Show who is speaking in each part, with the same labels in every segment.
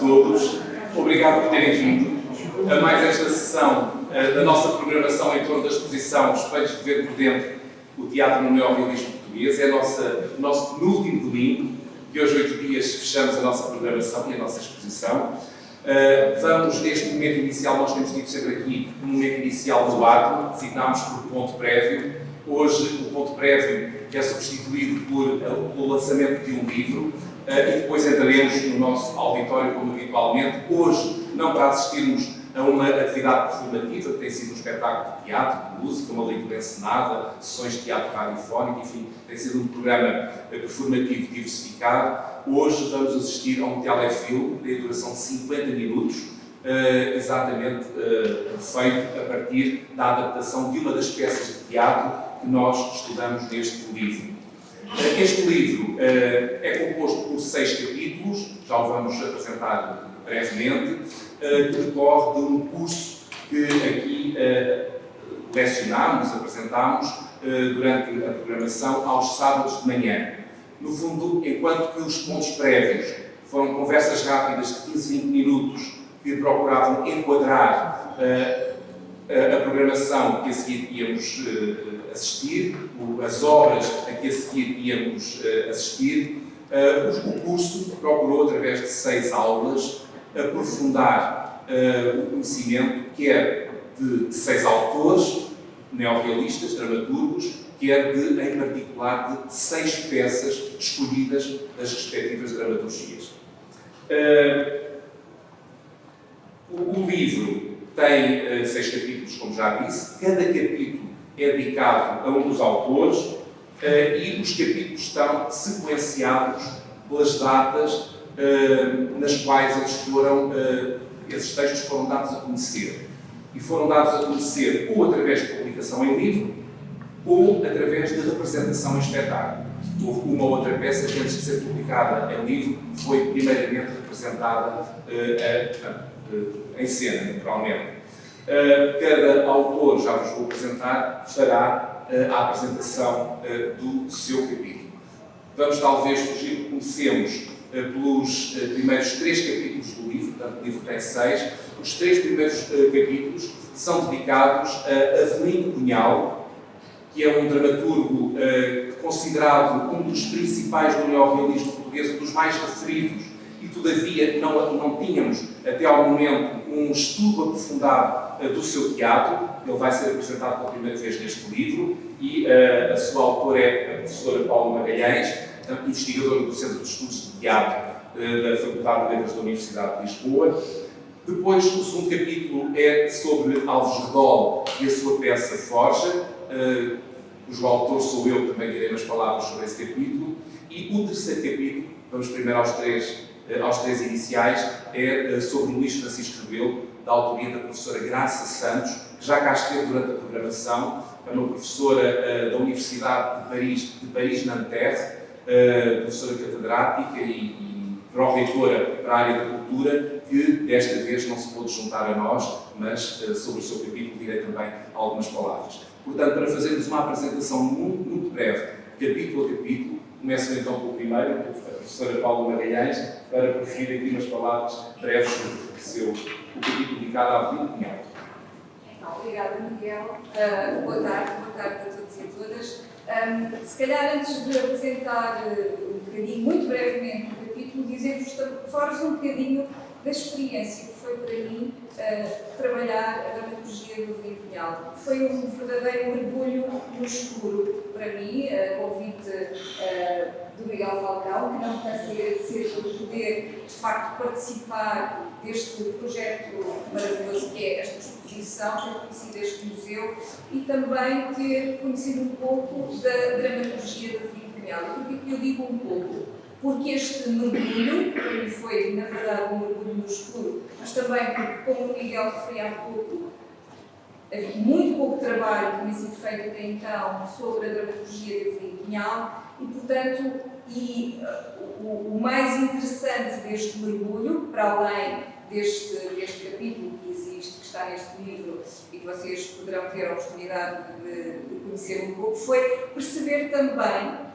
Speaker 1: todos. Obrigado por terem vindo a mais esta sessão da nossa programação em torno da exposição Espelhos de Ver por Dentro, o Teatro no Neorrealismo Português. É o nosso penúltimo domingo, e hoje, 8 dias, fechamos a nossa programação e a nossa exposição. Vamos, neste momento inicial, nós temos tido sempre aqui um momento inicial do ato, designámos por ponto prévio. Hoje, o ponto prévio é substituído pelo lançamento de um livro, e depois entraremos no nosso auditório, como habitualmente. Hoje, não para assistirmos a uma atividade performativa, que tem sido um espetáculo de teatro, de música, uma leitura encenada, sessões de teatro radiofónico, enfim, tem sido um programa performativo diversificado. Hoje vamos assistir a um telefilme de duração de 50 minutos, exatamente feito a partir da adaptação de uma das peças de teatro que nós estudamos neste livro. Este livro é composto por 6 capítulos, já o vamos apresentar brevemente, que decorre de um curso que aqui lecionámos, apresentámos durante a programação aos sábados de manhã. No fundo, enquanto que os pontos prévios foram conversas rápidas de 15, 20 minutos que procuravam enquadrar a programação que a seguir íamos assistir, as obras a que a seguir íamos assistir, o curso procurou, através de 6 aulas, aprofundar o conhecimento, quer de 6 autores, neorrealistas, dramaturgos, quer em particular, de 6 peças escolhidas das respectivas dramaturgias. O livro tem 6 capítulos, como já disse. Cada capítulo é dedicado a um dos autores e os capítulos estão sequenciados pelas datas nas quais esses textos foram dados a conhecer. E foram dados a conhecer ou através de publicação em livro ou através de representação em espetáculo. Houve uma outra peça que, antes de ser publicada em livro, foi primeiramente representada em cena, naturalmente. Cada autor, já vos vou apresentar, fará a apresentação do seu capítulo. Vamos talvez fugir, comecemos pelos primeiros 3 capítulos do livro, portanto o livro tem 6. Os 3 primeiros capítulos são dedicados a Avelino Cunhal, que é um dramaturgo considerado um dos principais do neorrealismo português, um dos mais referidos, e todavia não tínhamos até ao momento um estudo aprofundado do seu teatro. Ele vai ser apresentado pela primeira vez neste livro e a sua autora é a professora Paula Magalhães, investigadora do Centro de Estudos de Teatro da Faculdade de Letras da Universidade de Lisboa. Depois, o segundo capítulo é sobre Alves Redol e a sua peça Forja, cujo autor sou eu, também direi umas palavras sobre esse capítulo. E o terceiro capítulo, vamos primeiro aos três iniciais, é sobre Luís Francisco Rebelo, da autoria da professora Graça Santos, que já cá esteve durante a programação. É uma professora da Universidade de Paris-Nanterre, professora catedrática e pró-reitora para a área da cultura, que desta vez não se pôde juntar a nós, mas sobre o seu capítulo direi também algumas palavras. Portanto, para fazermos uma apresentação muito breve, capítulo a capítulo, começo então pelo primeiro, a professora Paula Magalhães, para proferir aqui umas palavras breves sobre o capítulo dedicado à Avelino Cunhal.
Speaker 2: Obrigada, Miguel. Boa tarde a todos e a todas. Se calhar, antes de apresentar um bocadinho, muito brevemente, o capítulo, dizer-vos fora um bocadinho da experiência que foi para mim trabalhar a dramaturgia do Avelino Cunhal. Foi um verdadeiro mergulho no escuro para mim, convite do Miguel Falcão, que não cansa de agradecer por poder, de facto, participar deste projeto maravilhoso que é esta exposição, ter conhecido este museu e também ter conhecido um pouco da dramaturgia do Avelino Cunhal. E porquê que eu digo um pouco? Porque este mergulho, para mim foi, na verdade, um mergulho no escuro, mas também porque, como o Miguel referia há pouco, havia muito pouco trabalho que tinha sido feito até então sobre a dramaturgia de Avelino Cunhal e, portanto, o mais interessante deste mergulho, para além deste capítulo que existe, que está neste livro e que vocês poderão ter a oportunidade de conhecer um pouco, foi perceber também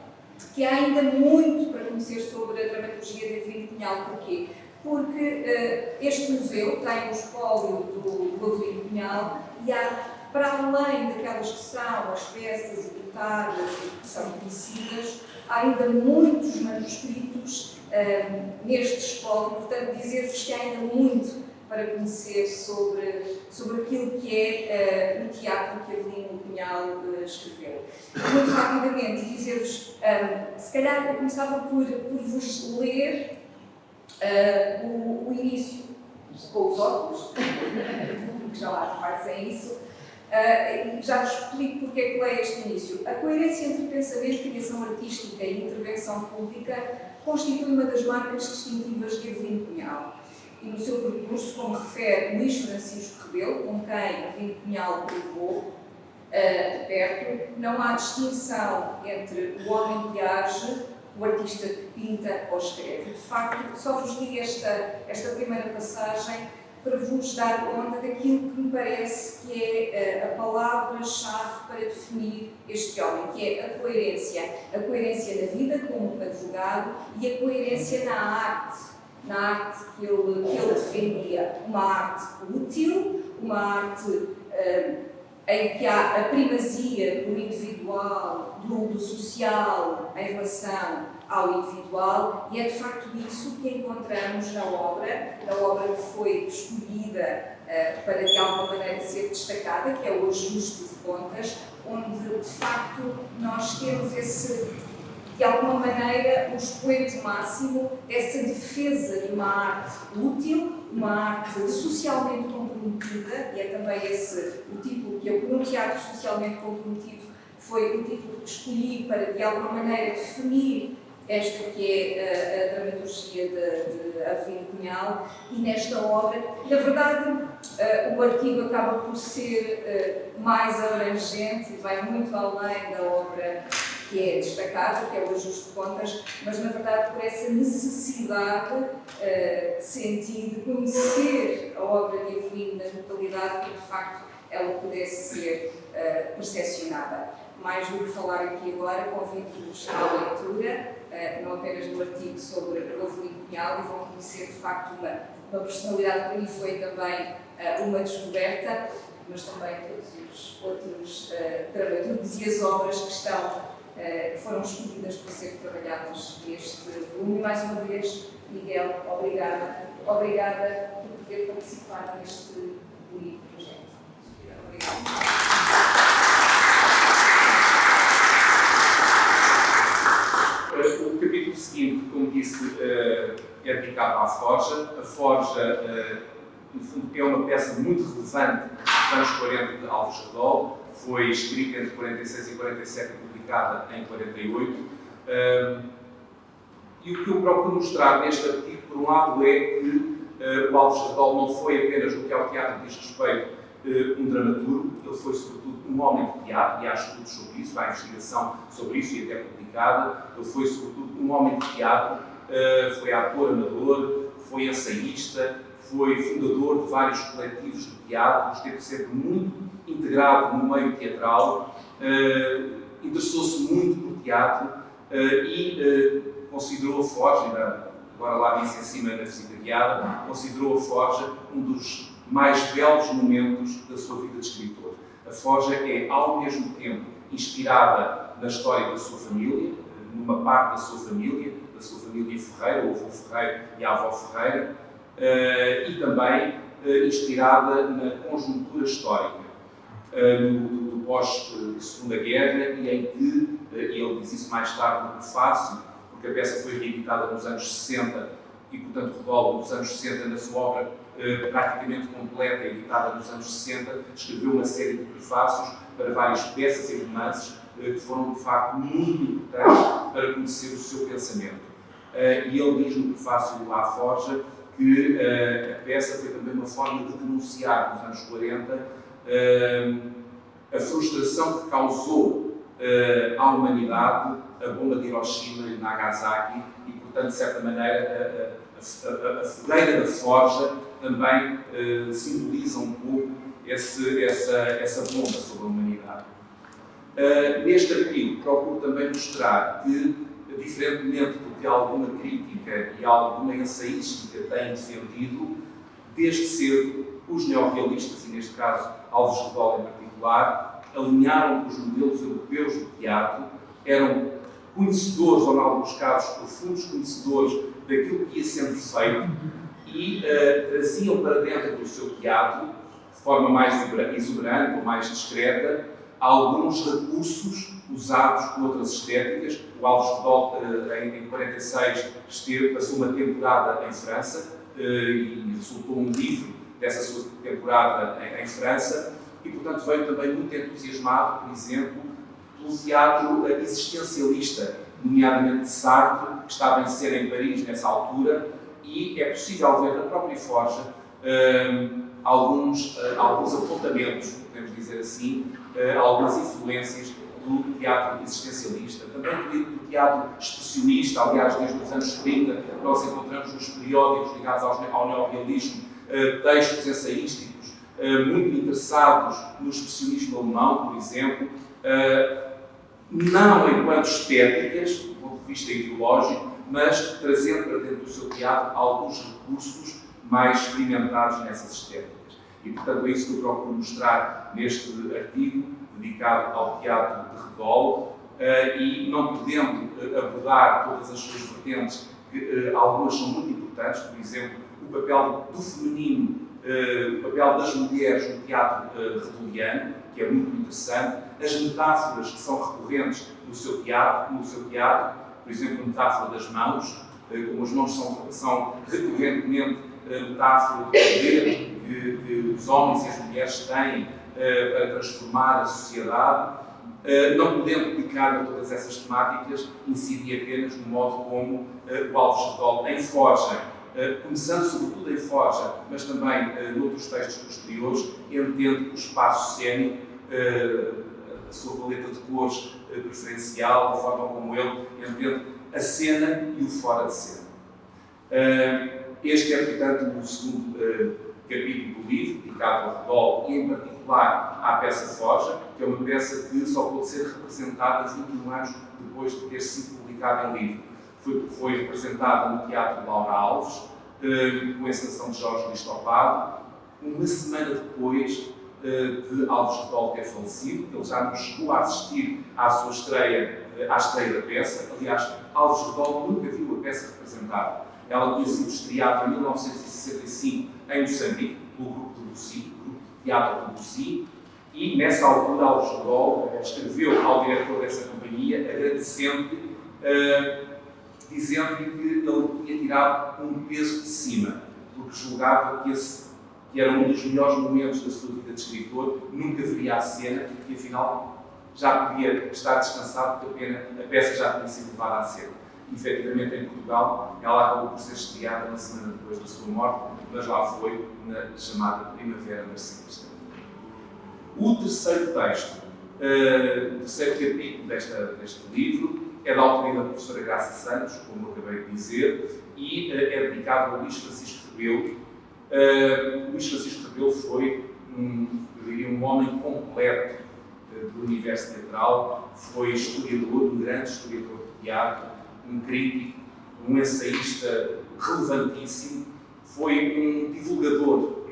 Speaker 2: que há ainda muito para conhecer sobre a dramaturgia de Avelino Cunhal. Porquê? porque este museu tem o espólio do Avelino Cunhal e há, para além daquelas que são as peças editadas e que são conhecidas, há ainda muitos manuscritos neste espólio, portanto, dizer-vos que há ainda muito para conhecer sobre aquilo que é o teatro que Avelino Cunhal escreveu. Muito rapidamente, dizer-vos, se calhar eu começava por vos ler o início, com os óculos, que já lá fazem isso, e já vos explico porque é que leio este início. A coerência entre pensamento, criação artística e intervenção pública constitui uma das marcas distintivas de Avelino Cunhal. E no seu percurso, como refere Luís Francisco Rebelo, com quem Avelino Cunhal provou de perto, não há distinção entre o homem que age, o artista que pinta ou escreve. De facto, só vos li esta primeira passagem para vos dar conta daquilo que me parece que é a palavra-chave para definir este homem, que é a coerência. A coerência na vida como advogado e a coerência na arte que ele defendia. Uma arte útil, uma arte em que há a primazia do individual, do social em relação ao individual, e é de facto isso que encontramos na obra que foi escolhida para de alguma maneira ser destacada, que é o Ajuste de Contas, onde de facto nós temos de alguma maneira, o expoente máximo dessa defesa de uma arte útil, uma arte socialmente comprometida, e é também esse o título que eu, por um teatro socialmente comprometido, foi o título que escolhi para, de alguma maneira, definir esta que é a dramaturgia de Avelino Cunhal, e nesta obra, na verdade, o artigo acaba por ser mais abrangente e vai muito além da obra que é destacada, que é o Ajuste de Contas, mas na verdade por essa necessidade sentida de conhecer a obra de Avelino na totalidade, para que de facto ela pudesse ser percepcionada. Mais do que falar aqui agora, convido-vos à leitura, não apenas do artigo sobre o Avelino Cunhal, e vão conhecer de facto uma personalidade que para mim foi também uma descoberta, mas também todos os outros dramaturgos e as obras que foram escolhidas para ser trabalhadas neste volume. E mais uma vez, Miguel, obrigada por poder participar neste bonito projeto. Obrigada.
Speaker 1: O capítulo seguinte, como disse, é dedicado à Forja. A Forja, no fundo, é uma peça muito relevante dos anos 40 de Alves Redol. Foi escrita entre 46 e 47 e publicada em 48. E o que eu procuro mostrar neste artigo, por um lado, é que o Alves Redol não foi apenas, no que ao teatro diz respeito, um dramaturgo. Ele foi, sobretudo, um homem de teatro, e há estudos sobre isso, há investigação sobre isso e até publicada. Ele foi, sobretudo, um homem de teatro, foi ator amador, foi ensaísta, foi fundador de vários coletivos de teatro, esteve sempre muito integrado no meio teatral, interessou-se muito por teatro e considerou a Forja, agora lá disse em cima na visita guiada, considerou a Forja um dos mais belos momentos da sua vida de escritor. A Forja é, ao mesmo tempo, inspirada na história da sua família, numa parte da sua família Ferreira, o avô Ferreira e a avó Ferreira, e também inspirada na conjuntura histórica do pós-Segunda Guerra, e em que, ele diz isso mais tarde no prefácio, porque a peça foi reeditada nos anos 60 e, portanto, Redol, nos anos 60, na sua obra praticamente completa, editada nos anos 60, escreveu uma série de prefácios para várias peças e romances que foram, de facto, muito importantes para conhecer o seu pensamento. E ele diz no prefácio à Forja que a peça foi também uma forma de denunciar, nos anos 40, a frustração que causou à humanidade a bomba de Hiroshima e Nagasaki, e, portanto, de certa maneira, a fogueira da Forja também simboliza um pouco essa bomba sobre a humanidade. Neste artigo, procuro também mostrar que, diferentemente do que alguma crítica e alguma ensaística tem defendido, desde cedo, os neorrealistas, e neste caso Alves Redol em particular, alinharam os modelos europeus do teatro, eram conhecedores, ou em alguns casos profundos conhecedores, daquilo que ia sendo feito e traziam para dentro do seu teatro, de forma mais exuberante ou mais discreta, alguns recursos usados por outras estéticas. O Alves Redol, em 46, passou uma temporada em França e resultou um livro dessa sua temporada em França e, portanto, veio também muito entusiasmado, por exemplo, pelo teatro existencialista, nomeadamente de Sartre, que estava em cena em Paris nessa altura, e é possível ver na própria Forja alguns apontamentos, podemos dizer assim, algumas influências do teatro existencialista, também do teatro expressionista. Aliás, desde os anos 30, nós encontramos nos periódicos ligados ao neorrealismo textos ensaísticos muito interessados no expressionismo alemão, por exemplo, não enquanto estéticas, do ponto de vista ideológico, mas trazendo para dentro do seu teatro alguns recursos mais experimentados nessas estéticas. E, portanto, é isso que eu procuro mostrar neste artigo dedicado ao teatro de Redol, e não podendo abordar todas as suas vertentes, que algumas são muito importantes, por exemplo, o papel do feminino, o papel das mulheres no teatro redoliano, que é muito interessante, as metáforas que são recorrentes no seu teatro, por exemplo, a metáfora das mãos, como as mãos são recorrentemente metáfora do poder que os homens e as mulheres têm para transformar a sociedade, não podendo aplicar a todas essas temáticas, incidir apenas no modo como o Alves Redol, em Forja, começando sobretudo em Forja, mas também noutros textos posteriores, entende o espaço cênico, a sua paleta de cores preferencial, a forma como ele entende a cena e o fora de cena. Este é, portanto, o segundo capítulo do livro, dedicado ao Redol e, em particular, à peça Forja, que é uma peça que só pode ser representada 21 anos depois de ter sido publicada em livro. Foi representada no Teatro Laura Alves, com a encenação de Jorge Listopado, uma semana depois de Alves Redol ter falecido. Ele já não chegou a assistir à sua estreia, à estreia da peça. Aliás, Alves Redol nunca viu a peça representada. Ela tinha sido estreada em 1965 em Moçambique, pelo grupo de teatro de Bussy, e nessa altura Alves Redol escreveu ao diretor dessa companhia, agradecendo-lhe, dizendo-lhe que ele tinha tirado um peso de cima, porque julgava que era um dos melhores momentos da sua vida de escritor, nunca veria a cena e afinal já podia estar descansado, porque a peça já tinha sido levada à cena. Efetivamente, em Portugal, ela acabou por ser estreada uma semana depois da sua morte, mas lá foi na chamada Primavera Narcisista. O terceiro texto, o terceiro capítulo deste livro, é da autoria da professora Graça Santos, como eu acabei de dizer, e é dedicado ao Luís Francisco Rebelo. Luís Francisco Rebelo foi um homem completo do universo teatral, foi historiador, um grande historiador de teatro, um crítico, um ensaísta relevantíssimo, foi um divulgador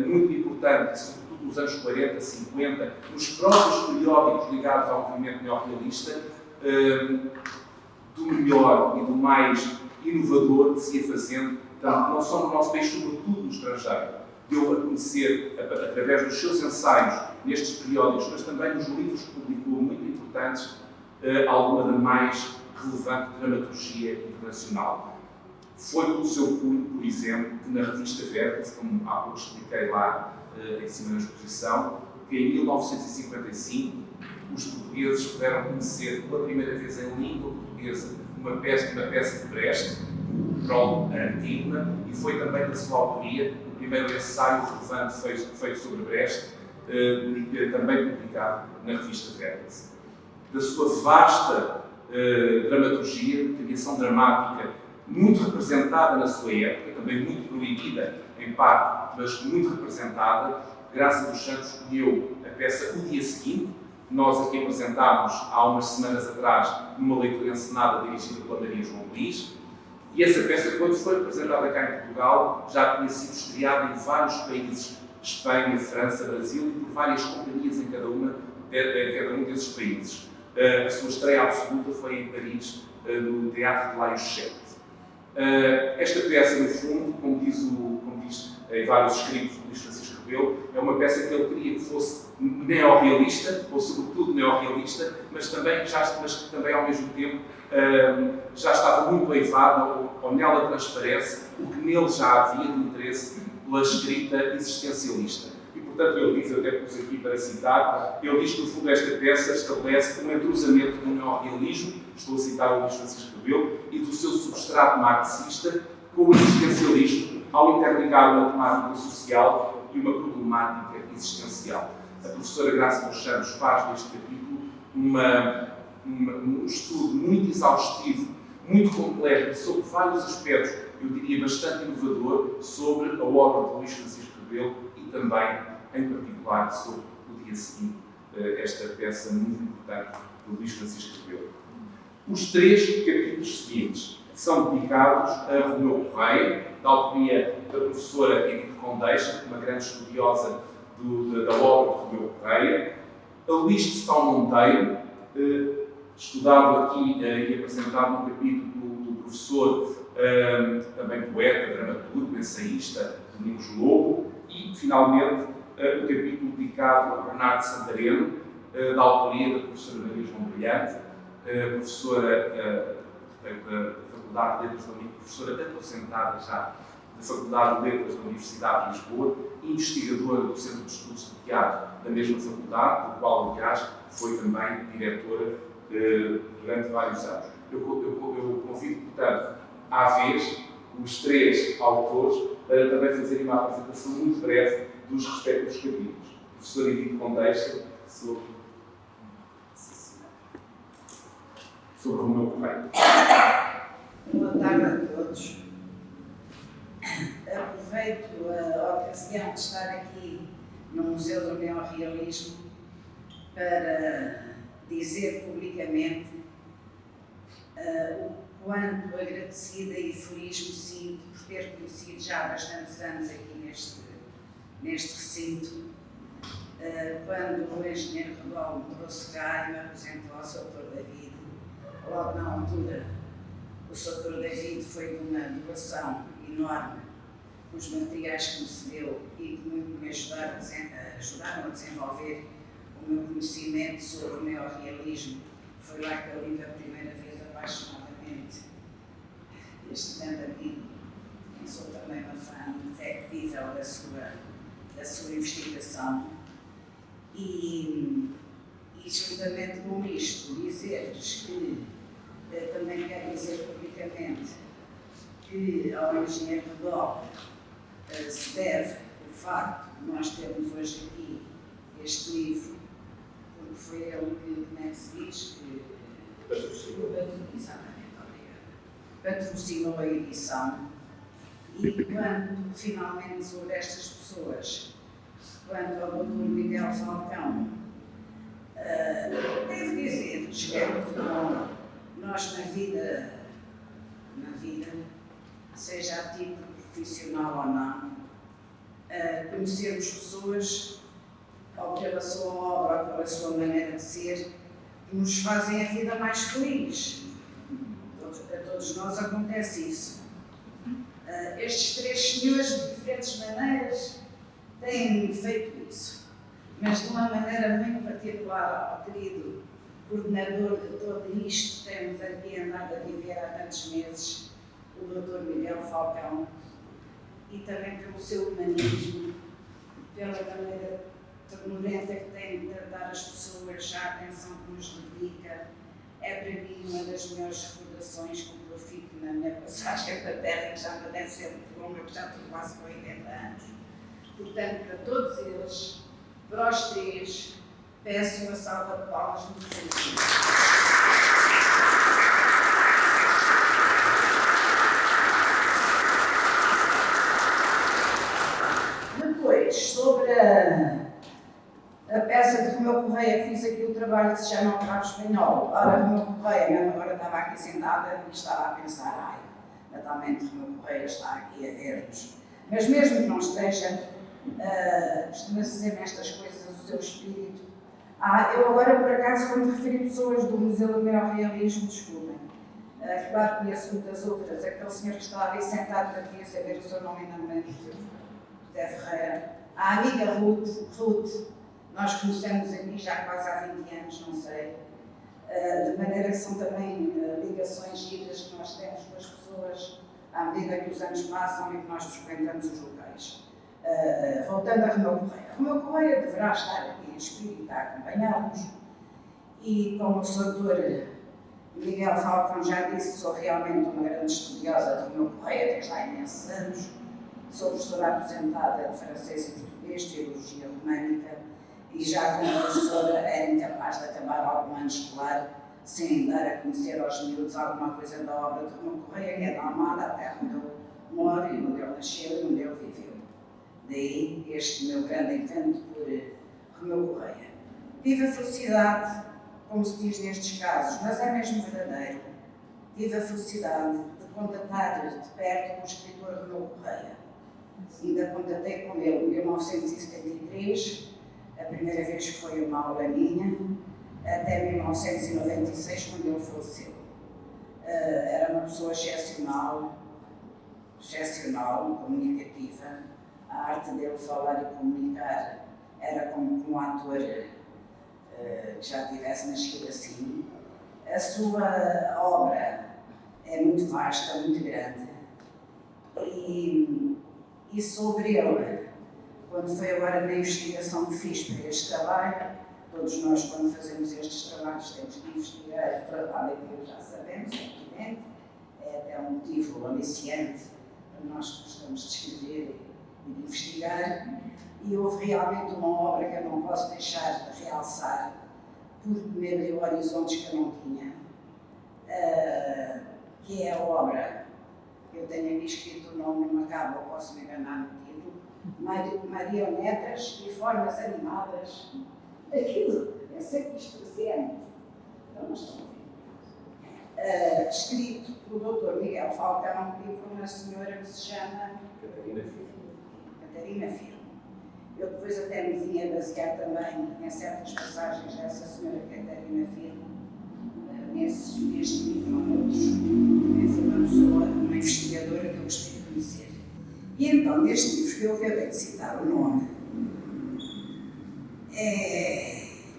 Speaker 1: muito importante, sobretudo nos anos 40, 50, nos próprios periódicos ligados ao movimento neorrealista, do melhor e do mais inovador que se ia fazendo, não só no nosso país, sobretudo no estrangeiro. Deu a conhecer, através dos seus ensaios nestes periódicos, mas também nos livros que publicou, muito importantes, alguma da mais relevante dramaturgia internacional. Foi pelo seu cunho, por exemplo, que na revista Vértice, como há pouco expliquei lá em cima na exposição, que em 1955 os portugueses puderam conhecer pela primeira vez em língua portuguesa uma peça de Brecht, o prólogo a Antígona, e foi também da sua autoria o primeiro ensaio relevante feito sobre Brecht, também publicado na revista Vértice. Da sua vasta dramaturgia, de criação dramática, muito representada na sua época, também muito proibida em parte, mas muito representada, Graça dos Santos escolheu a peça O Dia Seguinte, nós aqui apresentámos há umas semanas atrás numa leitura encenada dirigida pela Maria João Luís, e essa peça, quando foi apresentada cá em Portugal, já tinha sido estreada em vários países, Espanha, França, Brasil, e por várias companhias em cada um desses países. A sua estreia absoluta foi em Paris, no Teatro de La Huchette. Esta peça, no fundo, como diz em vários escritos do Luís Francisco Rebelo, é uma peça que ele queria que fosse neorrealista, ou sobretudo neorrealista, mas que também ao mesmo tempo já estava muito eivada, ou nela transparece o que nele já havia de interesse pela escrita existencialista. E, portanto, ele diz, eu até pus aqui para citar, ele diz que, no fundo, esta peça estabelece um entrosamento do neorrealismo, estou a citar o Luís Francisco Rebelo, e do seu substrato marxista com o existencialismo, ao interligar uma temática social e uma problemática existencial. A professora Graça dos Santos faz deste capítulo um estudo muito exaustivo, muito completo, sobre vários aspectos, eu diria bastante inovador, sobre a obra de Luís Francisco Rebelo e também, em particular, sobre o dia seguinte, esta peça muito importante de Luís Francisco Rebelo. Os 3 capítulos seguintes são dedicados a Romeu Correia, da autoria da professora Edith Condeixa, uma grande estudiosa da obra de Romeu Correia, a Luís de São Monteiro, estudado aqui e apresentado no capítulo do professor, também poeta, dramaturgo, ensaísta, Domingos Lobo, e, finalmente, o capítulo dedicado a Bernardo Santareno, da autoria da professora Maria João Brilhante, professora da Faculdade de Letras da Universidade, professora tanto assentada já da Faculdade de Letras da Universidade de Lisboa, investigadora do Centro de Estudos de Teatro da mesma faculdade, do qual, aliás, foi também diretora durante vários anos. Eu convido, portanto, à vez, os 3 autores para também fazerem uma apresentação muito breve dos respectivos capítulos. O professor Edith Condeixa, sobre Romeu Correia.
Speaker 3: Boa tarde a todos. Aproveito a ocasião de estar aqui no Museu do Neorrealismo para dizer publicamente o quanto agradecida e feliz me sinto por ter conhecido já há bastantes anos aqui neste recinto, quando o engenheiro Rodolfo me trouxe cá e me apresentou ao Sr. Dr. David. Logo na altura, o Sr. Dr. David foi de uma doação enorme, os materiais que me cedeu e que muito me ajudaram a desenvolver o meu conhecimento sobre o neorrealismo. Foi lá que eu li a primeira vez apaixonadamente este grande amigo, quem sou também uma fã indefectível da sua investigação. E juntamente com isto, dizer-lhes que também quero dizer publicamente que ao engenheiro Rodolfo se deve o facto de nós termos hoje aqui este livro, porque foi ele que, como é que se diz, que exatamente, obrigada, patrocinou a edição. E quando finalmente sobre estas pessoas, quando ao Dr. Miguel Falcão, devo dizer, cheguei muito bom, nós na vida, seja a título profissional ou não, conhecermos pessoas, ou pela sua obra, ou pela sua maneira de ser, que nos fazem a vida mais feliz. A todos nós acontece isso. Estes 3 senhores, de diferentes maneiras, têm feito isso, mas de uma maneira muito particular, ao querido coordenador de todo isto, temos aqui andado a viver há tantos meses, o Dr. Miguel Falcão, e também pelo seu humanismo, pela maneira ternurenta que tem de tratar as pessoas, já a atenção que nos dedica. É para mim uma das melhores recordações que eu fico na minha passagem para a Terra, que já me deve ser muito longa, que já tenho quase 80 anos. Portanto, para todos eles, para os 3, peço uma salva de palmas muito sentida. Depois, sobre a peça de Romeu Correia, que fiz aqui o trabalho trabalho que se chama O Cravo Espanhol. Ora, Romeu Correia, mesmo agora estava aqui sentada e estava a pensar, naturalmente Romeu Correia está aqui a ver-nos. Mas mesmo que não esteja, costuma-se dizer nestas coisas o seu espírito. Eu agora, por acaso, quando referi pessoas do Museu do Neorrealismo, desculpem. Claro, conheço muitas outras. Aquele senhor que está ali sentado, que eu queria saber o seu nome, ainda não lembro, José Ferreira. A amiga Ruth, nós conhecemos aqui já quase há 20 anos, não sei. De maneira que são também ligações giras que nós temos com as pessoas à medida que os anos passam e que nós frequentamos os locais. Voltando a Romeu Correia. Romeu Correia deverá estar aqui em espírito a acompanhar-nos e, como o Sr. Miguel Falcão já disse, sou realmente uma grande estudiosa de Romeu Correia desde há imensos anos. Sou professora aposentada de francês e português, teologia românica, e já como professora era incapaz de acabar algum ano escolar sem dar a conhecer aos miúdos alguma coisa da obra de Romeu Correia, que é da Almada, a terra onde eu moro e onde ele nasceu e onde ele viveu. Daí este meu grande encanto por Romeu Correia. Tive a felicidade, como se diz nestes casos, mas é mesmo verdadeiro, tive a felicidade de contatar de perto o escritor Romeu Correia. Ainda contatei com ele em 1973, a primeira vez que foi uma aula minha, até 1996, quando ele faleceu. Era uma pessoa excepcional, comunicativa. A arte dele falar e comunicar era como um ator que já tivesse nascido assim. A sua obra é muito vasta, muito grande. E sobre ele, quando foi agora na investigação que fiz para este trabalho, todos nós, quando fazemos estes trabalhos, temos que investigar para lá daquilo já sabemos, é evidente, é até um motivo aliciante para nós que gostamos de escrever e de investigar, e houve realmente uma obra que eu não posso deixar de realçar, porque me abriu horizontes que eu não tinha, que é a obra, eu tenho aqui escrito o nome numa cábula, posso me enganar no título, Marionetas e Formas Animadas. Aquilo, eu sei que isto é, então não estão a ver. Escrito pelo Dr. Miguel Falcão e por uma senhora que se chama Catarina Firmo. Eu depois até me vinha basear também em certas passagens dessa senhora Catarina Firmo, neste livro ou noutros. Foi uma pessoa, uma investigadora que eu gostei de conhecer. E então, neste livro que eu acabei de citar o nome,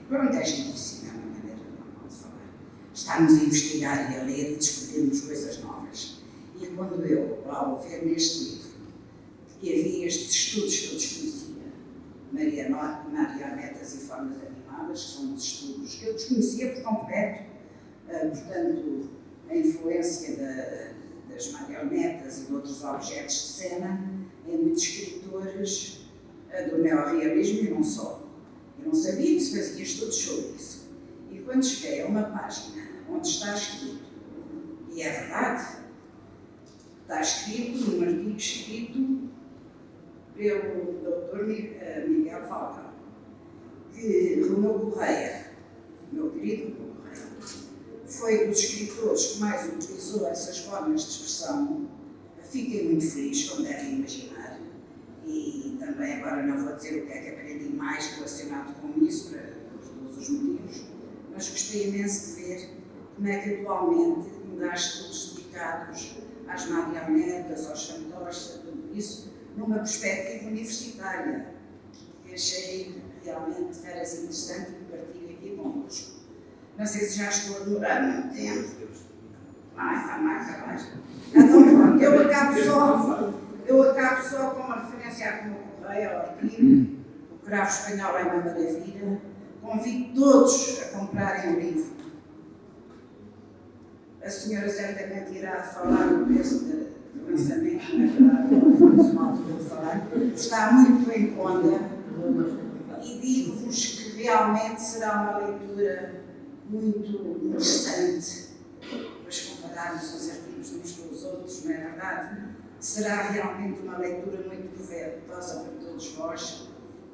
Speaker 3: pronto, é giríssimo, é uma maneira normal de falar. Estamos a investigar e a ler e descobrirmos coisas novas. E quando eu, ao ver neste livro, que havia estes estudos que eu desconhecia, Marionetas e Formas Animadas, que são os estudos que eu desconhecia por completo, portanto, a influência das marionetas e de outros objetos de cena em muitos escritores do neorrealismo e não só. Eu não sabia que se fazia estudos sobre isso. E quando cheguei a uma página onde está escrito, e é verdade, está escrito num artigo escrito pelo Dr. Miguel Falcão, que Romeu Correia, meu querido Romeu Correia, foi dos escritores que mais utilizou essas formas de expressão. Fiquei muito feliz, como devem imaginar, e também agora não vou dizer o que é que aprendi mais relacionado com isso, por todos os motivos, mas gostei imenso de ver como é que atualmente ainda há estudos dedicados às marionetas, aos fantoches, a tudo isso, numa perspectiva universitária, que achei realmente veras interessante e partilho aqui convosco. Não sei se já estou a demorar muito tempo. Está-me a acabar. Então pronto, eu acabo só com uma referência a Romeu Correia, ao artigo. O Cravo Espanhol é uma maravilha. Convido todos a comprarem o livro. A senhora certamente irá falar do preço do lançamento, na verdade, não altura de falar. Está muito em conta e digo-vos que realmente será uma leitura muito interessante. Depois compararmos os artigos uns com os outros, não é verdade? Será realmente uma leitura muito proveitosa para todos vós.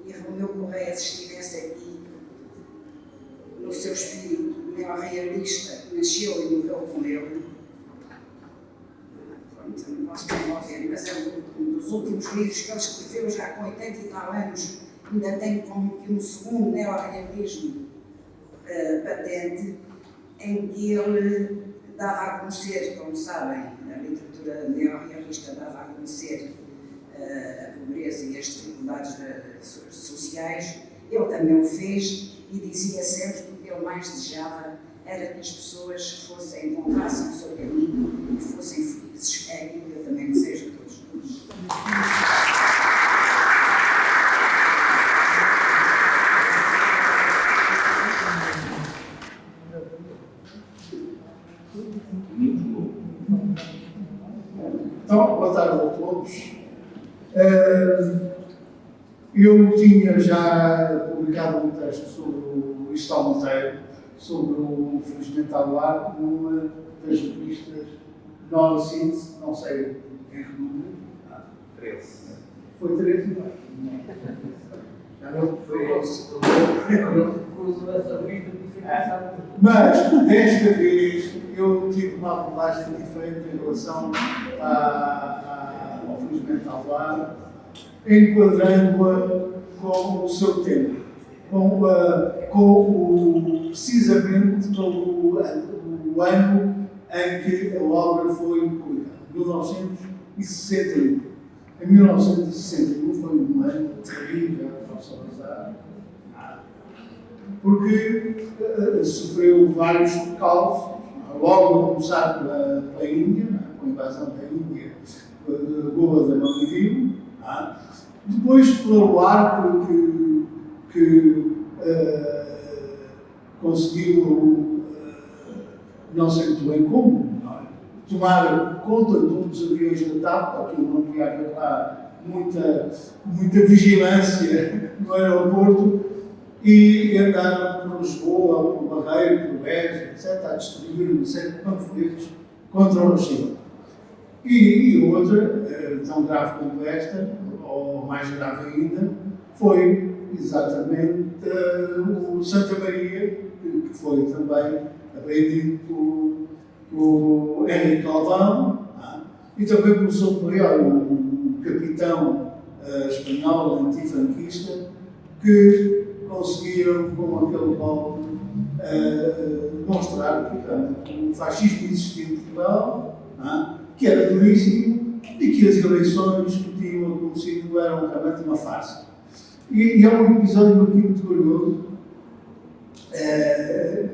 Speaker 3: E Romeu Correia, se estivesse aqui, no seu espírito neorrealista, nasceu e morreu com ele. Pronto, não posso promover, mas é um dos últimos livros que ele escreveu, já com 80 e tal anos, ainda tem como que um segundo neorrealismo patente, em que ele dava a conhecer, como sabem, a literatura neorrealista dava a conhecer a pobreza e as dificuldades sociais. Ele também o fez e dizia sempre que o que ele mais desejava era que as pessoas encontrassem o seu caminho e fossem felizes. É aquilo que eu também desejo a todos nós.
Speaker 4: Então, boa tarde a todos. Eu tinha já publicado um texto sobre o Luís Tal Monteiro, sobre o Felizmente ao Lar, numa das revistas Nova Síntese, não sei em que número.
Speaker 1: 13.
Speaker 4: Foi 13, não é? Já não foi. Mas, desta vez, eu tive uma abordagem diferente em relação ao Felizmente ao Lar, enquadrando-a com o seu tempo, precisamente com o ano em que a obra foi publicada, 1961. Em 1961 foi um ano terrível para o Salazar, porque sofreu vários percalços, logo a começar pela Índia, com a invasão da Índia, da Goa da Maldiviu, depois pelo arco que conseguiu, não sei muito bem como, tomar conta de um dos aviões da TAP, aquilo não podia haver lá muita vigilância no aeroporto, e andaram por Lisboa, por Barreiro, por Beja, etc., a distribuir uma série de panfletos contra o regime. E outra, tão grave quanto esta, ou mais grave ainda, foi exatamente o Santa Maria, que foi também apreendido por Henrique Galvão, e também pelo Souto Maior, o capitão espanhol antifranquista, que conseguiram, com aquele golpe, demonstrar que o fascismo existia em Portugal, que era duríssimo e que as eleições que tinham acontecido eram realmente uma farsa. E é um episódio aqui muito curioso.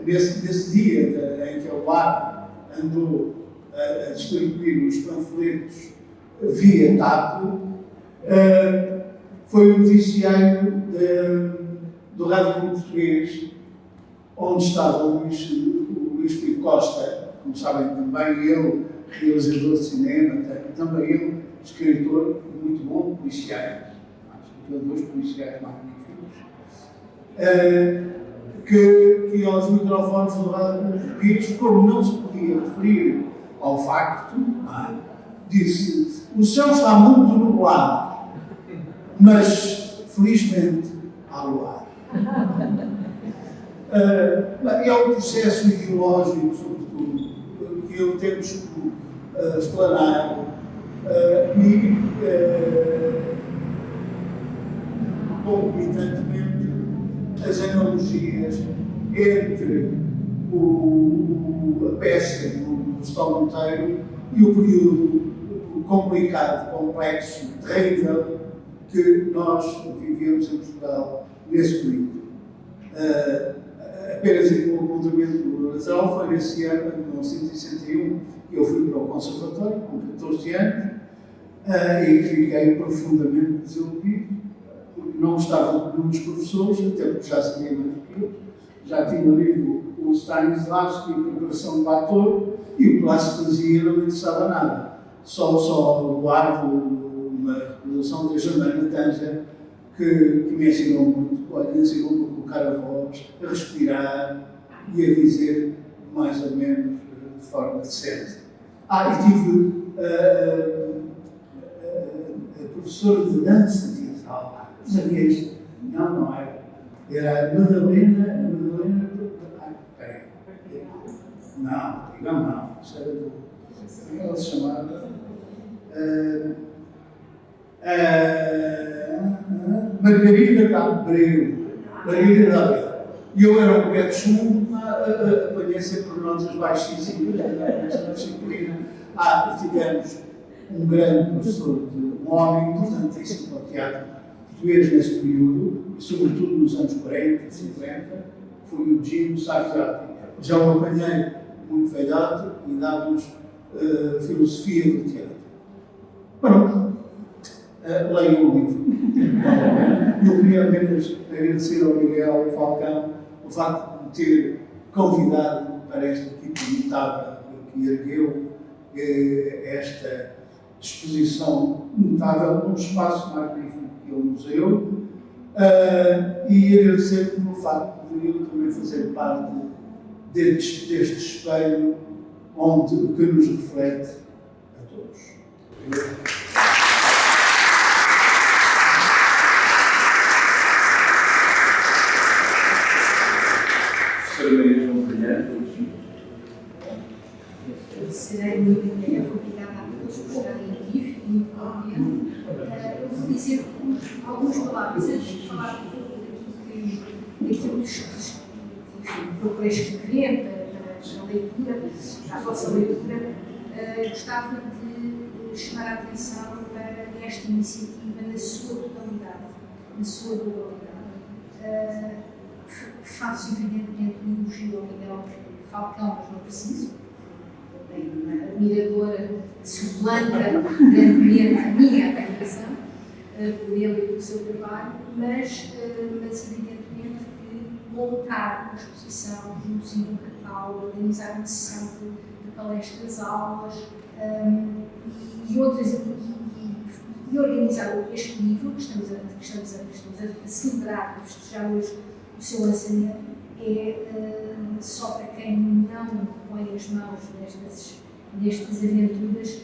Speaker 4: Nesse dia em que o Lar andou a distribuir os panfletos via TAP, foi um noticiário do Rádio Português, onde estava o Luís Filipe Costa, como sabem também ele, realizador de cinema, também ele, escritor muito bom, policiais, dois policiais magníficos, que aos microfones do Rádio Português, como não se podia referir ao facto, disse: o céu está muito nublado, mas felizmente há luar. É um processo ideológico, sobretudo, que eu tento explanar concomitantemente as analogias entre a peça do Gustavo Monteiro e o período complicado, complexo, terrível que nós vivemos em Portugal nesse período. Apenas aqui um apontamento lateral, foi nesse ano, em 1961, que eu fui para o Conservatório, com 14 anos, e fiquei profundamente desiludido, porque não gostava de muitos professores, até porque já sabia mais do que eu, já tinha lido o Stanislavski, a preparação do ator, e o que lá se fazia não me interessava nada. Só guardo uma recordação da Germana Tanja, que me ensinou muito. Olha, me ensinou a colocar a voz, a respirar e a dizer mais ou menos de forma decente. E tive a professora de dança teatral. Sabias? Não era. Era a Madalena Não, isso era do. Como ela se chamava? Margarida de Abreu. E eu era um pé de chumbo, apanhei sempre notas baixíssimas nesta disciplina. Tivemos um grande professor, um homem importantíssimo para o teatro português nesse período, e sobretudo nos anos 40, 50, foi o Gino Sarfati. Já o apanhei muito velhote e dava-nos filosofia do teatro. Pronto, leiam o livro. Eu queria apenas agradecer ao Miguel Falcão o facto de me ter convidado para esta equipa notável que ergueu esta exposição notável num espaço magnífico que é o museu, e agradecer pelo facto de eu também fazer parte deste espelho que nos reflete a todos.
Speaker 5: Serei muito breve, obrigada a todos por estarem aqui, fico muito contente. Eu vou dizer algumas palavras antes de falar um pouco daquilo que procurei escrever, para a leitura, para a vossa leitura. Gostava de chamar a atenção para esta iniciativa na sua totalidade. Faço evidentemente um elogio ao Miguel Falcão, mas não preciso. Uma admiradora suplanta grandemente a minha admiração por ele e pelo seu trabalho, mas evidentemente que montar uma exposição, produzir um catálogo, organizar uma sessão de palestras, aulas e outras, e organizar este livro que estamos a celebrar, a festejar hoje o seu lançamento, só para quem não põe as mãos nestas aventuras,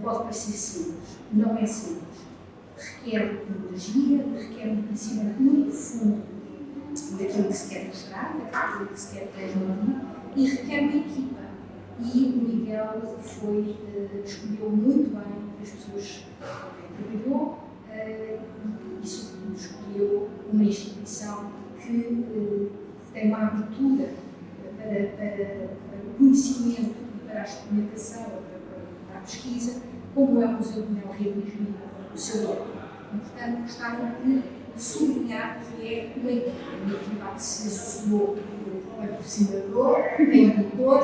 Speaker 5: pode parecer simples. Não é simples. Requer tecnologia, requer um conhecimento muito profundo daquilo que se quer mostrar, daquilo que se quer transmitir, e requer uma equipa. E o Miguel escolheu muito bem as pessoas com quem trabalhou e, sobretudo, escolheu uma instituição que tem uma abertura para o conhecimento e para a experimentação, para a pesquisa, como é o Museu do Neorrealismo, o seu livro. E, portanto, gostava de sublinhar que é uma equipa que se associou a patrocinador, a editor,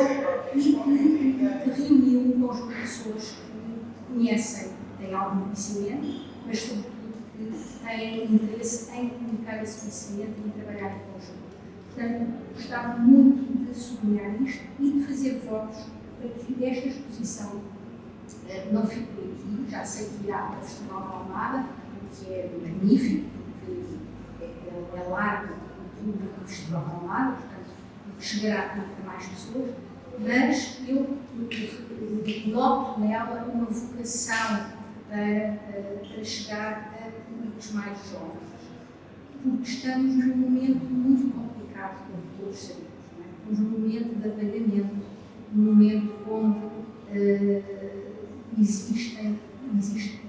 Speaker 5: e que reuniu um conjunto de pessoas que conhecem, têm algum conhecimento, mas, sobretudo, que têm interesse em comunicar esse conhecimento e em trabalhar em conjunto. Portanto, gostava muito de sublinhar isto e de fazer votos para que esta exposição não fique por aqui. Já sei que irá para o Festival da Almada, que é magnífico, porque é largo o público do Festival da Almada, portanto, chegará a mais pessoas, mas eu noto nela uma vocação para chegar a públicos mais jovens, porque estamos num momento muito complicado, como todos sabemos, não é? Estamos num momento de apagamento, num momento onde existe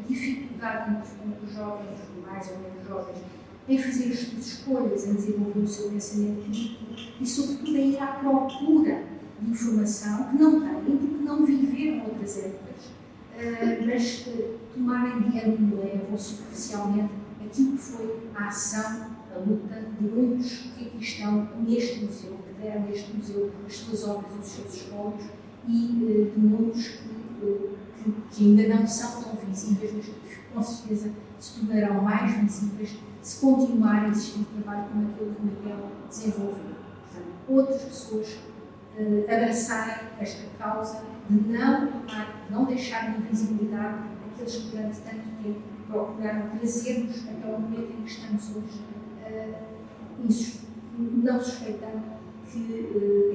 Speaker 5: dificuldade entre os jovens, mais ou menos jovens, em fazer as suas escolhas, em desenvolver o seu pensamento crítico e, sobretudo, em ir à procura de informação que não têm, porque não viveram outras épocas, mas tomarem de ano leve ou superficialmente aquilo que foi a ação, a luta de muitos que aqui estão neste museu, que deram neste museu as suas obras, os seus espólios, e de muitos que ainda não são tão visíveis, mas que com certeza se tornarão mais visíveis se continuar a existir um trabalho como aquele que o Miguel desenvolveu. Portanto, outras pessoas abraçarem esta causa de não deixar de invisibilidade aqueles que durante tanto tempo procuraram trazer-nos até o momento em que estamos hoje, não suspeitando que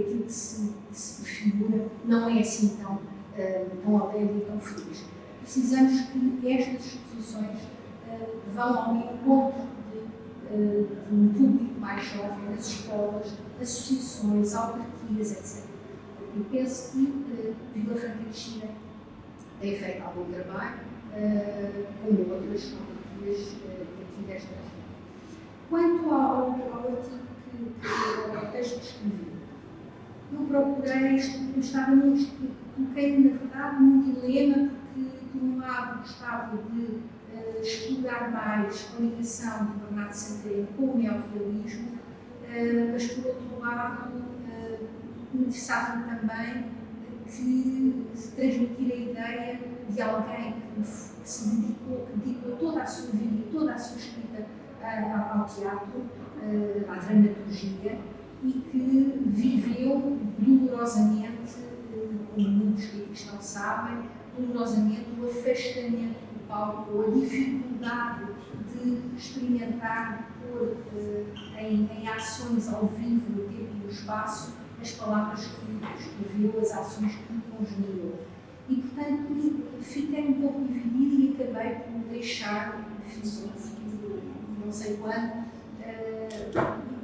Speaker 5: aquilo que se figura não é assim tão alegre e tão feliz. Precisamos que estas exposições vão ao encontro de um público mais jovem, nas escolas, associações, autarquias, etc. Eu penso que Vila Franca de Xira tem feito algum trabalho, como outras autarquias aqui desta região. Quanto ao artigo ao texto que escrevi, eu procurei, coloquei-me na verdade num dilema, porque de um lado gostava de explorar mais a ligação de Bernardo Santarém com o neorrealismo, mas por outro lado interessava-me também que se transmitir a ideia de alguém que se dedicou toda a sua vida e toda a sua escrita ao teatro, à dramaturgia, e que viveu dolorosamente, como muitos que não sabem, dolorosamente o afastamento do palco, ou a dificuldade de experimentar em ações ao vivo, no tempo e no espaço, as palavras que escreveu, as ações que congeniou. E, portanto, fiquei um pouco dividida e acabei por deixar, fiz não sei quando,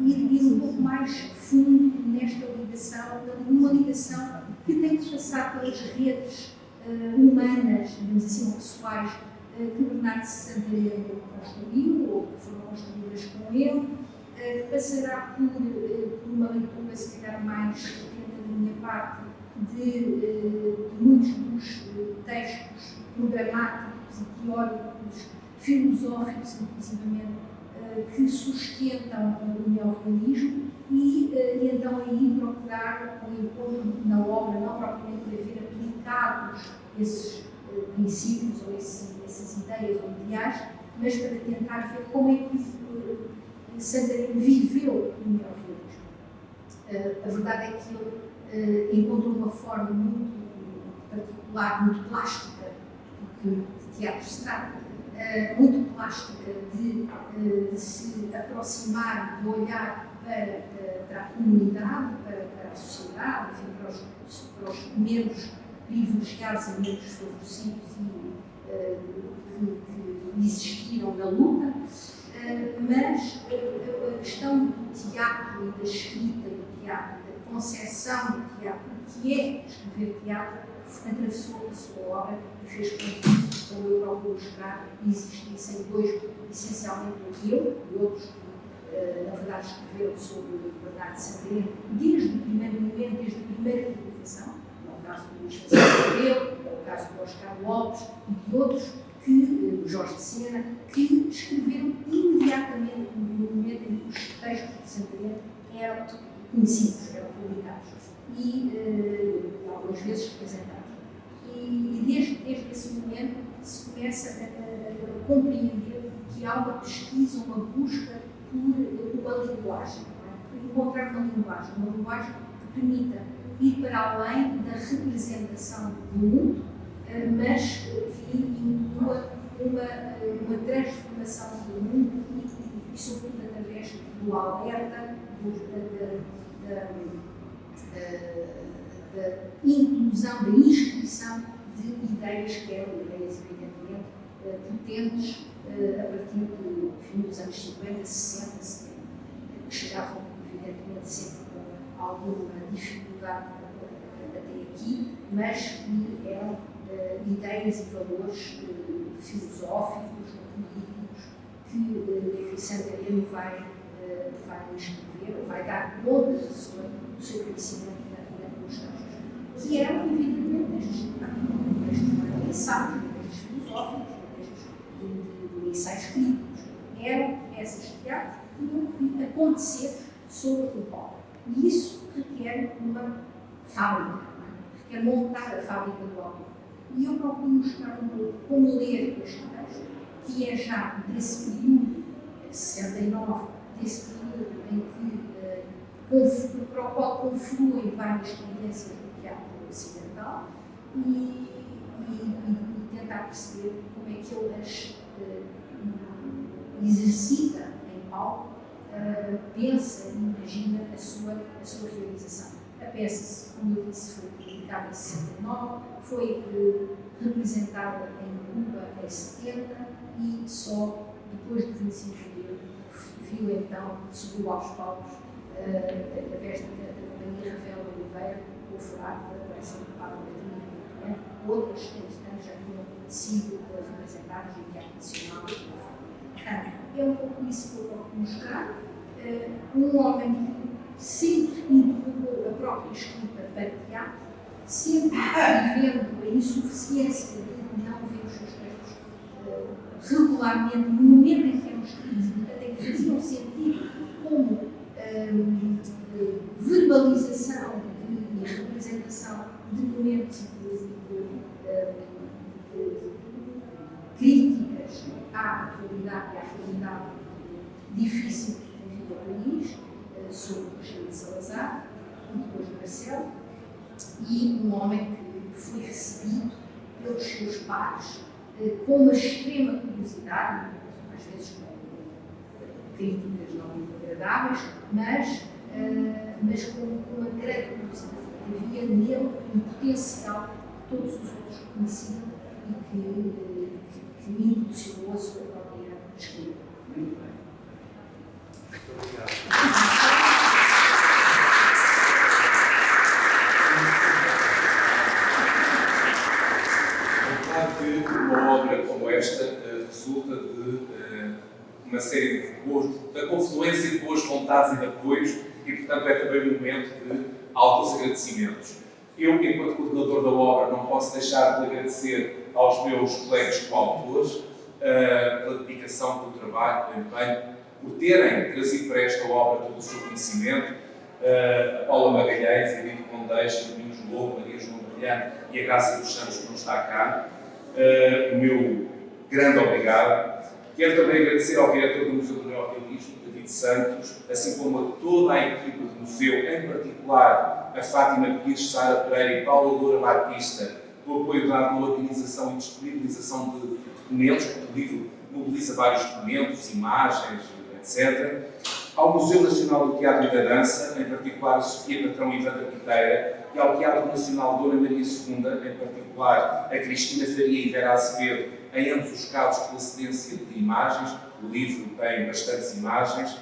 Speaker 5: ir um pouco mais fundo nesta ligação, uma ligação que tem que passar pelas redes humanas, digamos assim, ou pessoais, que Bernardo Santarém construiu, ou que foram construídas com ele, passará por uma leitura, se calhar mais atenta da minha parte, de muitos dos textos programáticos e teóricos, filosóficos, inclusivamente, que sustentam o neorrealismo e então aí procurar um encontro na obra, não propriamente para ver aplicados esses princípios ou essas ideias ou ideais, mas para tentar ver como é que Santarém viveu o neorrealismo. A verdade é que ele encontrou uma forma muito particular, muito plástica, porque de teatro se trata, muito plástica de se aproximar, de olhar para a comunidade, para a sociedade, enfim, para os menos privilegiados e menos favorecidos que existiram na luta, mas a questão do teatro e da escrita do teatro, da concepção do teatro, que é escrever teatro, atravessou a sua obra e fez com que, como eu procuro mostrar, existissem dois, essencialmente eu e outros que, na verdade, escreveram sobre Bernardo Santarém desde o primeiro momento, desde a primeira publicação. É o caso do Luís Francisco, é o caso do Oscar Lopes e de outros, o Jorge de Sena, que escreveram imediatamente no momento em que os textos de Santarém eram conhecidos, eram publicados e algumas vezes representados. E desde esse momento se começa a compreender que há uma pesquisa, uma busca por uma linguagem, por encontrar uma linguagem que permita ir para além da representação do mundo, mas que inclua uma transformação do mundo e sobretudo através do alerta, da inclusão, da inscrição de ideias que eram ideias evidentemente potentes a partir do fim dos anos 50, 60, 70, que chegavam evidentemente sempre com alguma dificuldade até aqui, mas que eram ideias e valores filosóficos, políticos, que Santarém vai escrever, vai dar conta do seu conhecimento nos textos, que eram, evidentemente, textos mais pensados, textos filosóficos, textos de ensaios críticos. Eram peças de teatro que tinham que acontecer sobre o palco. E isso requer uma fábrica, requer montar a fábrica do autor. E eu procuro mostrar um pouco como ler este texto, que é já desse período, 69, desse período em que para o qual confluem várias tendências do teatro ocidental e tentar perceber como é que ele as exercita em palco, pensa e imagina a sua realização. A peça, como eu disse, foi publicada em 69, foi representada em Cuba em 70 e só depois de 25 de abril viu então, subiu aos palcos através da Companhia Rafael Oliveira, o FRAC, da Operação do Parlamento, outras que já tinham sido representadas em teatro nacional. Portanto, é um pouco isso que eu vou mostrar. Um homem que sempre interrogou a própria escrita para teatro, sempre vivendo a insuficiência de não ver os seus textos regularmente no momento em que eram escritos, portanto, em que faziam sentido como verbalização e representação de momentos de críticas à atualidade e à realidade difícil que vive o país, sobre o regime de Salazar, depois de Marcelo, e um homem que foi recebido pelos seus pares com uma extrema curiosidade, às vezes com críticas não muito agradáveis, mas com uma grande curiosidade. Havia nele um potencial que todos os outros reconheciam e que me impulsionou a sua própria escrita.
Speaker 1: Muito bem. Muito obrigado. É claro que uma obra como esta resulta de uma série da confluência de boas vontades e de apoios e, portanto, é também um momento de altos agradecimentos. Eu, enquanto coordenador da obra, não posso deixar de agradecer aos meus colegas coautores pela dedicação, pelo trabalho, pelo empenho, por terem trazido para esta obra todo o seu conhecimento, a Paula Magalhães, Edito Condeixa, Domingos Lobo, Maria João Brilhante e a Graça dos Santos, que não está cá. O meu grande obrigado. Quero também agradecer ao diretor do Museu do Neorrealismo, David Santos, assim como a toda a equipa do museu, em particular a Fátima Pires, Sara Pereira e Paula Loura Batista, pelo apoio dado na organização e disponibilização de documentos, porque o livro mobiliza vários documentos, imagens, etc. Ao Museu Nacional do Teatro e da Dança, em particular a Sofia Patrão e Wanda Piteira, e ao Teatro Nacional Dona Maria II, em particular a Cristina Faria e Vera Azevedo, em ambos os casos pela cedência de imagens. O livro tem bastantes imagens.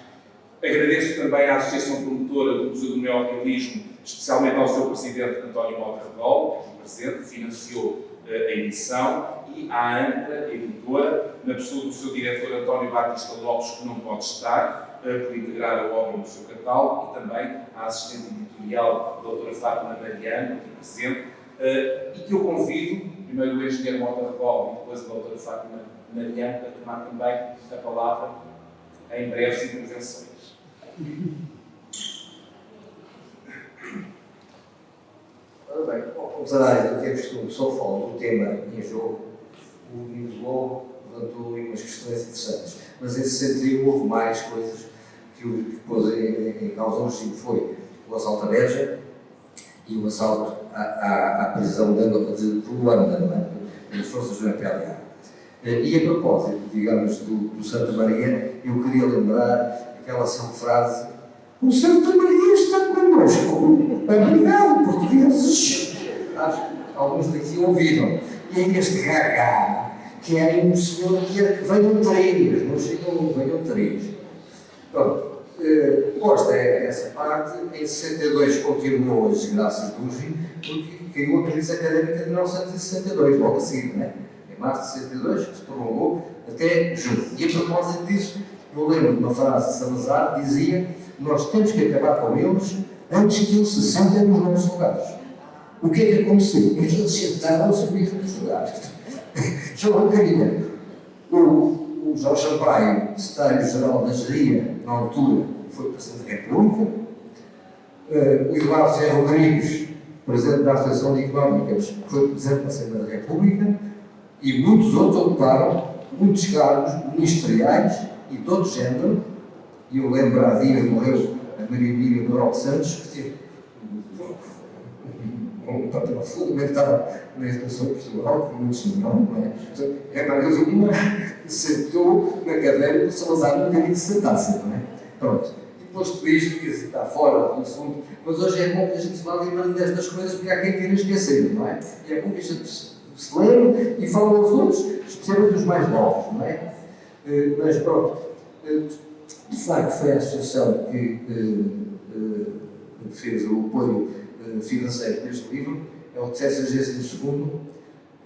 Speaker 1: Agradeço também à Associação Promotora do Museu do Neorrealismo, especialmente ao seu presidente António Mota Rebol, que presente, financiou a edição, e à ANCRA, editora, na pessoa do seu diretor António Batista Lopes, que não pode estar, por integrar a obra no seu catálogo, e também à assistente editorial, a doutora Fátima Mariano, aqui presente, e que eu convido, primeiro o engenheiro Mota Rebol e depois a doutora Fátima Mariano, a tomar também a palavra em breves intervenções.
Speaker 6: Ora bem, ao contrário do que é costume, só falo do tema em jogo, o Domingos Lobo levantou umas questões interessantes, mas nesse sentido houve mais coisas que o que pôs em causa hoje, foi o assalto à Beja e o assalto à prisão de Luanda, não é? Das forças do MPLA. E a propósito, digamos, do Santa Maria, eu queria lembrar aquela sua frase: o Santa Maria está connosco, obrigado, portugueses. Acho que alguns daqui ouviram. E é este gaga, que é um senhor que era que venham três, não chegam, venham três. Pronto, posta essa parte, em 62 continuou as desgraças do Ugi, porque caiu a crise académica de 1962, logo a seguir, não é? Em março de 62, que se prolongou até junho. E a propósito disso, eu lembro de uma frase de Salazar que dizia: nós temos que acabar com eles antes que eles se sentem nos nossos lugares. O que é que aconteceu? É que eles sentaram a subir nos lugares. Já não queria. O Jorge Sampaio, secretário-geral da Geria, na altura, foi Presidente da República. O Eduardo Ferro Rodrigues, Presidente da Associação de Económicas, foi Presidente da Assembleia da República. E muitos outros ocuparam muitos cargos ministeriais e de todo género. E eu lembro, há dias morreu a Maria Emília Manuel Santos, que teve um papel fundamental na educação de Portugal, como muitos não é? É mais uma que sentou na cadeira do Salazar no caminho de sentasse, não é? Pronto. E depois tudo isto, quer dizer, está fora do assunto, mas hoje é bom que a gente vá lembrando destas coisas, porque há quem queira esquecer, não é? E é bom que a gente se lembre e fale aos outros, especialmente dos mais novos, não é? Mas pronto. De facto, foi a associação que fez o apoio financeiro deste livro, é o 62º,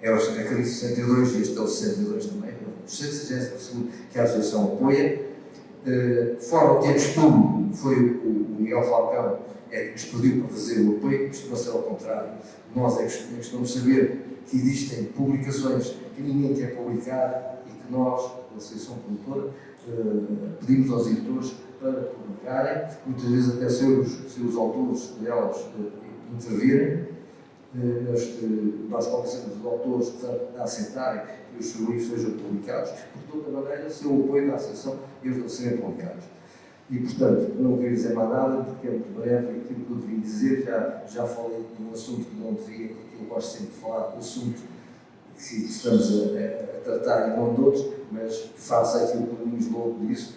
Speaker 6: é aquele 62 e este é o 62 também, é o 62º que a Associação apoia. Fora o que é costume, foi o Miguel Falcão que nos pediu para fazer o apoio, isto não será ao contrário. Nós é que costumamos saber que existem publicações que ninguém quer publicar e que nós, a Associação Promotora, pedimos aos editores para publicarem, muitas vezes até sem os autores delas intervirem. Nós convencemos os autores a aceitarem que os seus livros sejam publicados, por toda maneira, sem o apoio da Associação, eles não serem publicados. E, portanto, não queria dizer mais nada, porque é muito breve aquilo que eu devia dizer. Já falei de um assunto que não devia, porque eu gosto sempre de falar de assuntos que estamos a tratar em nome de outros, mas faço aquilo que o Domingos Lobo disse,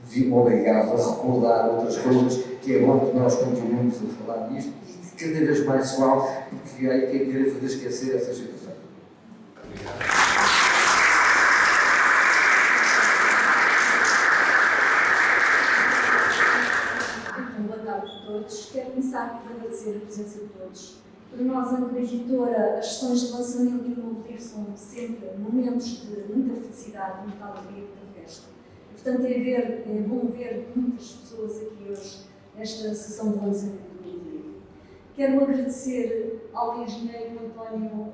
Speaker 6: vi-me obrigado a recordar outras coisas, que é bom que nós continuemos a falar disto, e cada vez mais se fala, porque há aí quem queira fazer esquecer essa situação.
Speaker 7: Boa tarde a todos. Quero começar por agradecer a presença de todos. Para nós, a Editora, as sessões de lançamento do novo livro são sempre momentos de muita felicidade, muita alegria, muita festa. E, portanto, é bom ver muitas pessoas aqui hoje nesta sessão de lançamento do livro. Quero agradecer ao engenheiro António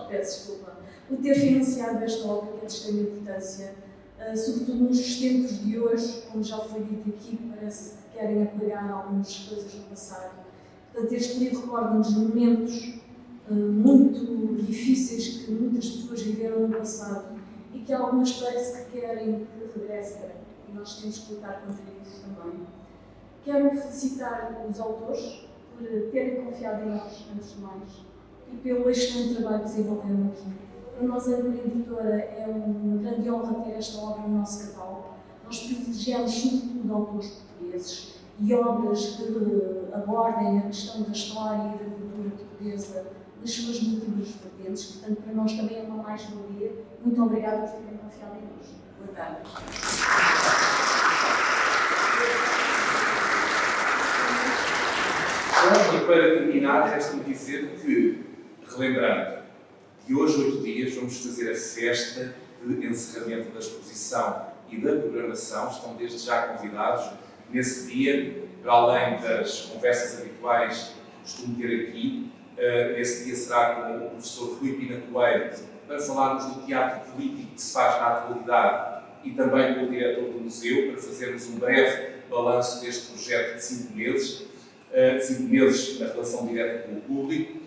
Speaker 7: peço desculpa, o ter financiado esta obra, que é de extrema importância, sobretudo nos tempos de hoje, como já foi dito aqui, parece que querem apagar algumas coisas do passado. Portanto, este livro recorda-nos momentos muito difíceis que muitas pessoas viveram no passado e que algumas parece que querem que regressem, e nós temos que lutar contra isso também. Quero felicitar os autores por terem confiado em nós, antes de mais, e pelo excelente trabalho que desenvolveram aqui. Para nós, a Editora, é uma grande honra ter esta obra no nosso catálogo. Nós privilegiamos, sobretudo, autores portugueses e obras que abordem a questão da história e da cultura portuguesa nas suas múltiplas vertentes. Portanto, para nós também é uma mais-valia. Muito obrigada por terem confiado em nós. Boa tarde.
Speaker 1: E para terminar, resta-me dizer que, relembrando, de hoje 8 dias vamos fazer a festa de encerramento da exposição e da programação. Estão desde já convidados nesse dia, para além das conversas habituais que costumo ter aqui. Esse dia será com o professor Rui Pina Coelho, para falarmos do teatro político que se faz na atualidade, e também com o diretor do museu, para fazermos um breve balanço deste projeto de 5 meses. 5 meses na relação direta com o público.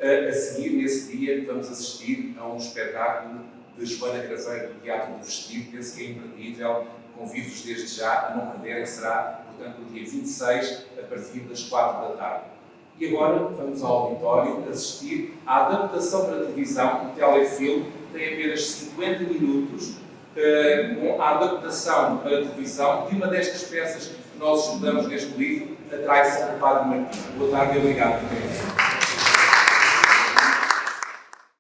Speaker 1: A seguir, nesse dia, vamos assistir a um espetáculo de Joana Craveiro do Teatro do Vestido. Penso que é imperdível, convido-vos desde já a não perderem. Será, portanto, no dia 26, a partir das 4 da tarde. E agora vamos ao auditório assistir à adaptação para a televisão, um telefilme, tem apenas 50 minutos, com a adaptação para a televisão de uma destas peças que nós estudamos neste livro, A Traição do Padre Martim. Boa tarde e obrigado.